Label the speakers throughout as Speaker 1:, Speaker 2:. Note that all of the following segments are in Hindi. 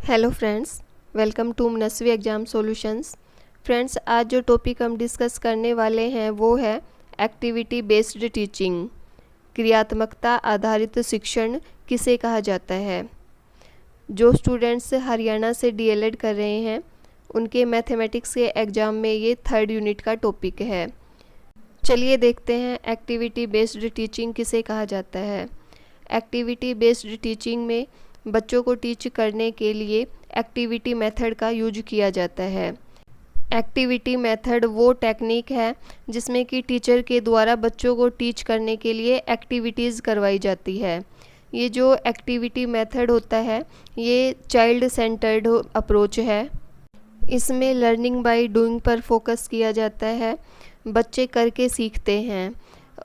Speaker 1: Hello friends, welcome to Manasvi exam solutions. Friends, आज जो टॉपिक हम डिस्कस करने वाले हैं वो है एक्टिविटी बेस्ड टीचिंग। क्रियात्मकता आधारित शिक्षण किसे कहा जाता है। जो स्टूडेंट्स हरियाणा से डीएलएड कर रहे हैं उनके मैथमेटिक्स के एग्ज़ाम में ये 3rd यूनिट का टॉपिक है। चलिए देखते हैं एक्टिविटी बेस्ड टीचिंग किसे कहा जाता है। एक्टिविटी बेस्ड टीचिंग में बच्चों को टीच करने के लिए एक्टिविटी मेथड का यूज किया जाता है। एक्टिविटी मेथड वो टेक्निक है जिसमें कि टीचर के द्वारा बच्चों को टीच करने के लिए एक्टिविटीज़ करवाई जाती है। ये जो एक्टिविटी मेथड होता है ये चाइल्ड सेंटर्ड अप्रोच है। इसमें लर्निंग बाय डूइंग पर फोकस किया जाता है। बच्चे करके सीखते हैं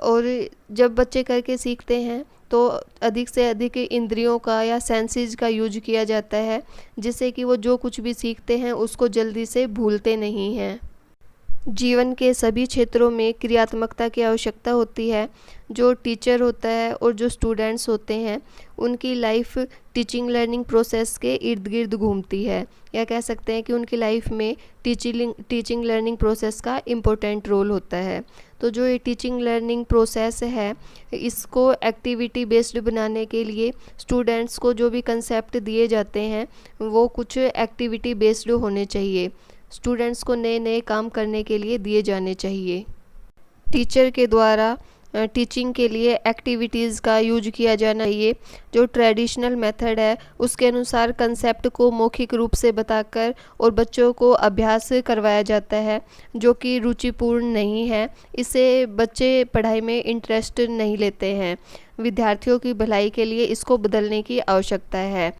Speaker 1: और जब बच्चे करके सीखते हैं तो अधिक से अधिक इंद्रियों का या सेंसेस का यूज किया जाता है, जिससे कि वो जो कुछ भी सीखते हैं उसको जल्दी से भूलते नहीं हैं। जीवन के सभी क्षेत्रों में क्रियात्मकता की आवश्यकता होती है। जो टीचर होता है और जो स्टूडेंट्स होते हैं उनकी लाइफ टीचिंग लर्निंग प्रोसेस के इर्द गिर्द घूमती है, या कह सकते हैं कि उनकी लाइफ में टीचिंग लर्निंग प्रोसेस का इम्पोर्टेंट रोल होता है। तो जो ये टीचिंग लर्निंग प्रोसेस है इसको एक्टिविटी बेस्ड बनाने के लिए स्टूडेंट्स को जो भी कंसेप्ट दिए जाते हैं वो कुछ एक्टिविटी बेस्ड होने चाहिए। स्टूडेंट्स को नए नए काम करने के लिए दिए जाने चाहिए। टीचर के द्वारा टीचिंग के लिए एक्टिविटीज़ का यूज किया जाना चाहिए। जो ट्रेडिशनल मेथड है उसके अनुसार कंसेप्ट को मौखिक रूप से बताकर और बच्चों को अभ्यास करवाया जाता है, जो कि रुचिपूर्ण नहीं है। इससे बच्चे पढ़ाई में इंटरेस्ट नहीं लेते हैं। विद्यार्थियों की भलाई के लिए इसको बदलने की आवश्यकता है।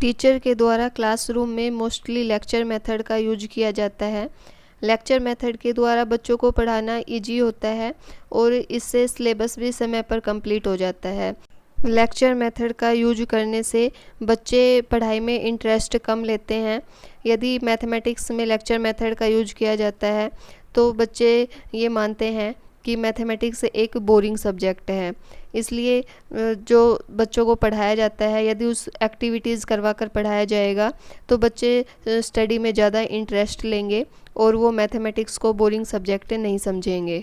Speaker 1: टीचर के द्वारा क्लासरूम में मोस्टली लेक्चर मेथड का यूज किया जाता है। लेक्चर मेथड के द्वारा बच्चों को पढ़ाना इजी होता है और इससे सिलेबस भी समय पर कंप्लीट हो जाता है। लेक्चर मेथड का यूज करने से बच्चे पढ़ाई में इंटरेस्ट कम लेते हैं। यदि मैथमेटिक्स में लेक्चर मेथड का यूज किया जाता है तो बच्चे ये मानते हैं कि मैथमेटिक्स एक बोरिंग सब्जेक्ट है। इसलिए जो बच्चों को पढ़ाया जाता है यदि उस एक्टिविटीज़ करवा कर पढ़ाया जाएगा तो बच्चे स्टडी में ज़्यादा इंटरेस्ट लेंगे और वो मैथमेटिक्स को बोरिंग सब्जेक्ट नहीं समझेंगे।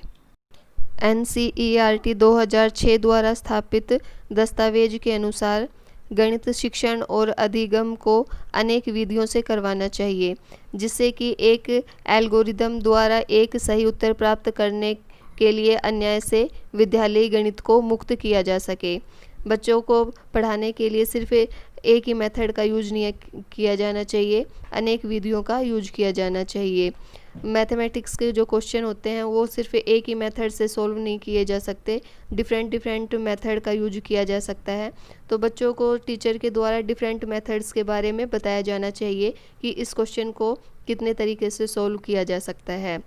Speaker 1: NCERT 2006 द्वारा स्थापित दस्तावेज के अनुसार गणित शिक्षण और अधिगम को अनेक विधियों से करवाना चाहिए, जिससे कि एक एल्गोरिदम द्वारा एक सही उत्तर प्राप्त करने के लिए अन्याय से विद्यालयी गणित को मुक्त किया जा सके। बच्चों को पढ़ाने के लिए सिर्फ एक ही मेथड का यूज नहीं किया जाना चाहिए, अनेक विधियों का यूज किया जाना चाहिए। मैथमेटिक्स के जो क्वेश्चन होते हैं वो सिर्फ एक ही मेथड से सॉल्व नहीं किए जा सकते, डिफरेंट मेथड का यूज किया जा सकता है। तो बच्चों को टीचर के द्वारा डिफरेंट मेथड्स के बारे में बताया जाना चाहिए कि इस क्वेश्चन को कितने तरीके से सॉल्व किया जा सकता है।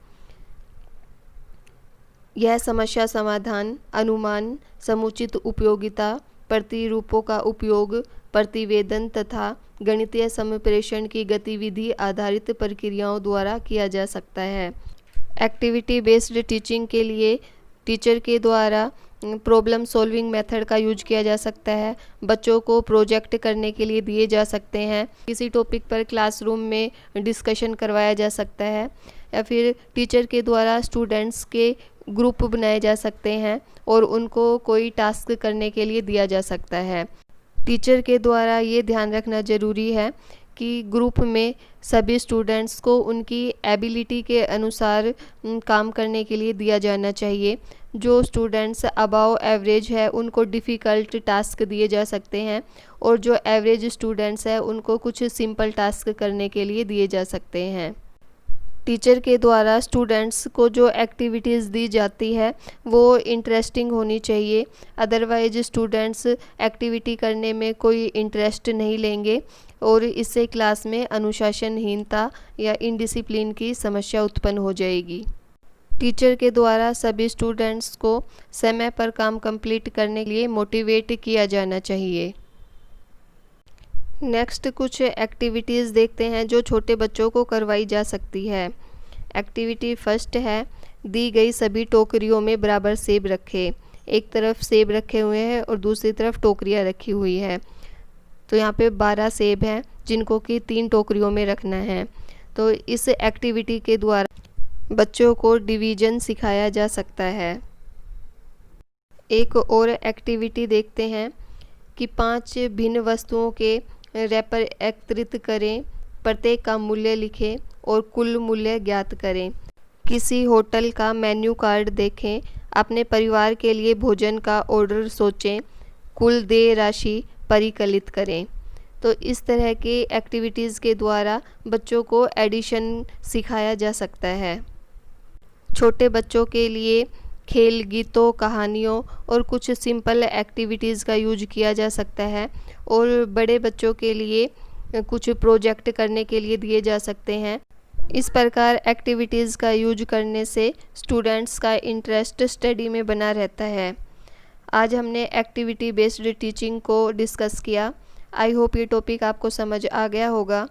Speaker 1: यह समस्या समाधान, अनुमान, समुचित उपयोगिता, प्रतिरूपों का उपयोग, प्रतिवेदन तथा गणितीय संप्रेषण की गतिविधि आधारित प्रक्रियाओं द्वारा किया जा सकता है। एक्टिविटी बेस्ड टीचिंग के लिए टीचर के द्वारा प्रॉब्लम सॉल्विंग मेथड का यूज किया जा सकता है। बच्चों को प्रोजेक्ट करने के लिए दिए जा सकते हैं। किसी टॉपिक पर क्लासरूम में डिस्कशन करवाया जा सकता है, या फिर टीचर के द्वारा स्टूडेंट्स के ग्रुप बनाए जा सकते हैं और उनको कोई टास्क करने के लिए दिया जा सकता है। टीचर के द्वारा ये ध्यान रखना ज़रूरी है कि ग्रुप में सभी स्टूडेंट्स को उनकी एबिलिटी के अनुसार काम करने के लिए दिया जाना चाहिए। जो स्टूडेंट्स अबव एवरेज है उनको डिफ़िकल्ट टास्क दिए जा सकते हैं और जो एवरेज स्टूडेंट्स है उनको कुछ सिंपल टास्क करने के लिए दिए जा सकते हैं। टीचर के द्वारा स्टूडेंट्स को जो एक्टिविटीज़ दी जाती है वो इंटरेस्टिंग होनी चाहिए, अदरवाइज स्टूडेंट्स एक्टिविटी करने में कोई इंटरेस्ट नहीं लेंगे और इससे क्लास में अनुशासनहीनता या इनडिसिप्लिन की समस्या उत्पन्न हो जाएगी। टीचर के द्वारा सभी स्टूडेंट्स को समय पर काम कंप्लीट करने के लिए मोटिवेट किया जाना चाहिए। नेक्स्ट कुछ एक्टिविटीज़ देखते हैं जो छोटे बच्चों को करवाई जा सकती है। एक्टिविटी फर्स्ट है, दी गई सभी टोकरियों में बराबर सेब रखें। एक तरफ सेब रखे हुए हैं और दूसरी तरफ टोकरियाँ रखी हुई है। तो यहाँ पे 12 सेब हैं जिनको कि 3 टोकरियों में रखना है। तो इस एक्टिविटी के द्वारा बच्चों को डिवीज़न सिखाया जा सकता है। एक और एक्टिविटी देखते हैं कि 5 भिन्न वस्तुओं के रैपर एकत्रित करें, प्रत्येक का मूल्य लिखें और कुल मूल्य ज्ञात करें। किसी होटल का मेन्यू कार्ड देखें, अपने परिवार के लिए भोजन का ऑर्डर सोचें, कुल देय राशि परिकलित करें। तो इस तरह की एक्टिविटीज़ के द्वारा बच्चों को एडिशन सिखाया जा सकता है। छोटे बच्चों के लिए खेल, गीतों, कहानियों और कुछ सिंपल एक्टिविटीज़ का यूज किया जा सकता है और बड़े बच्चों के लिए कुछ प्रोजेक्ट करने के लिए दिए जा सकते हैं। इस प्रकार एक्टिविटीज़ का यूज करने से स्टूडेंट्स का इंटरेस्ट स्टडी में बना रहता है। आज हमने एक्टिविटी बेस्ड टीचिंग को डिस्कस किया। आई होप ये टॉपिक आपको समझ आ गया होगा।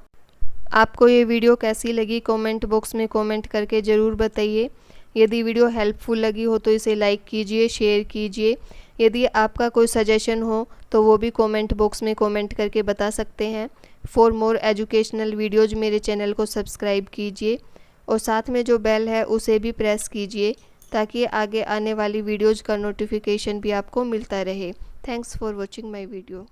Speaker 1: आपको ये वीडियो कैसी लगी कमेंट बॉक्स में कमेंट करके ज़रूर बताइए। यदि वीडियो हेल्पफुल लगी हो तो इसे लाइक कीजिए, शेयर कीजिए। यदि आपका कोई सजेशन हो तो वो भी कमेंट बॉक्स में कमेंट करके बता सकते हैं। फॉर मोर एजुकेशनल वीडियोज़ मेरे चैनल को सब्सक्राइब कीजिए और साथ में जो बेल है उसे भी प्रेस कीजिए ताकि आगे आने वाली वीडियोज़ का नोटिफिकेशन भी आपको मिलता रहे। Thanks for watching my video.